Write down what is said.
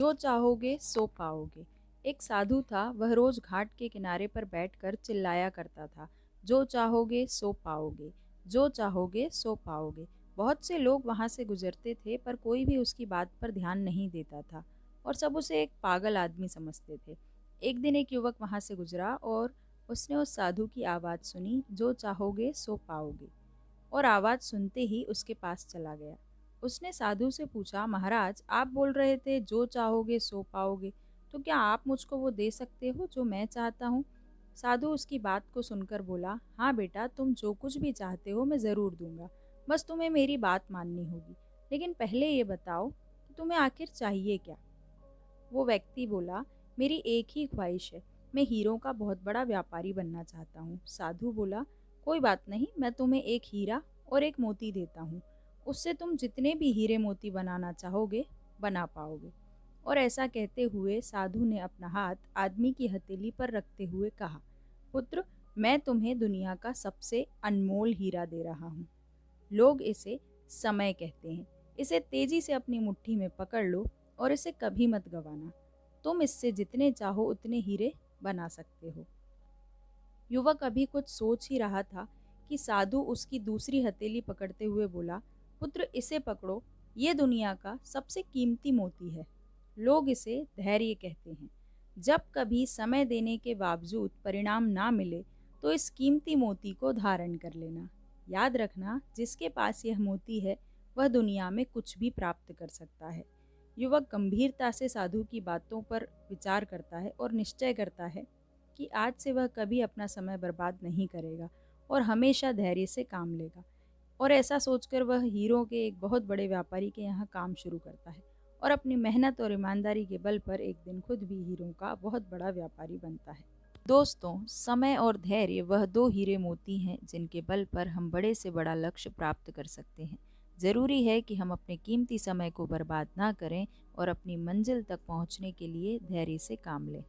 जो चाहोगे सो पाओगे। एक साधु था, वह रोज घाट के किनारे पर बैठकर चिल्लाया करता था, जो चाहोगे सो पाओगे, जो चाहोगे सो पाओगे। बहुत से लोग वहां से गुजरते थे, पर कोई भी उसकी बात पर ध्यान नहीं देता था और सब उसे एक पागल आदमी समझते थे। एक दिन एक युवक वहां से गुजरा और उसने उस साधु की आवाज़ सुनी, जो चाहोगे सो पाओगे, और आवाज़ सुनते ही उसके पास चला गया। उसने साधु से पूछा, महाराज, आप बोल रहे थे जो चाहोगे सो पाओगे, तो क्या आप मुझको वो दे सकते हो जो मैं चाहता हूँ? साधु उसकी बात को सुनकर बोला, हाँ बेटा, तुम जो कुछ भी चाहते हो मैं ज़रूर दूंगा, बस तुम्हें मेरी बात माननी होगी। लेकिन पहले ये बताओ कि तुम्हें आखिर चाहिए क्या? वो व्यक्ति बोला, मेरी एक ही ख्वाहिश है, मैं हीरों का बहुत बड़ा व्यापारी बनना चाहता हूँ। साधु बोला, कोई बात नहीं, मैं तुम्हें एक हीरा और एक मोती देता हूँ, उससे तुम जितने भी हीरे मोती बनाना चाहोगे बना पाओगे। और ऐसा कहते हुए साधु ने अपना हाथ आदमी की हथेली पर रखते हुए कहा, पुत्र, मैं तुम्हें दुनिया का सबसे अनमोल हीरा दे रहा हूँ। लोग इसे समय कहते हैं। इसे तेजी से अपनी मुट्ठी में पकड़ लो और इसे कभी मत गवाना। तुम इससे जितने चाहो उतने हीरे बना सकते हो। युवक अभी कुछ सोच ही रहा था कि साधु उसकी दूसरी हथेली पकड़ते हुए बोला, पुत्र, इसे पकड़ो, ये दुनिया का सबसे कीमती मोती है। लोग इसे धैर्य कहते हैं। जब कभी समय देने के बावजूद परिणाम ना मिले तो इस कीमती मोती को धारण कर लेना। याद रखना, जिसके पास यह मोती है वह दुनिया में कुछ भी प्राप्त कर सकता है। युवक गंभीरता से साधु की बातों पर विचार करता है और निश्चय करता है कि आज से वह कभी अपना समय बर्बाद नहीं करेगा और हमेशा धैर्य से काम लेगा। और ऐसा सोचकर वह हीरो के एक बहुत बड़े व्यापारी के यहाँ काम शुरू करता है और अपनी मेहनत और ईमानदारी के बल पर एक दिन खुद भी हीरो का बहुत बड़ा व्यापारी बनता है। दोस्तों, समय और धैर्य वह दो हीरे मोती हैं जिनके बल पर हम बड़े से बड़ा लक्ष्य प्राप्त कर सकते हैं। ज़रूरी है कि हम अपने कीमती समय को बर्बाद ना करें और अपनी मंजिल तक पहुंचने के लिए धैर्य से काम लें।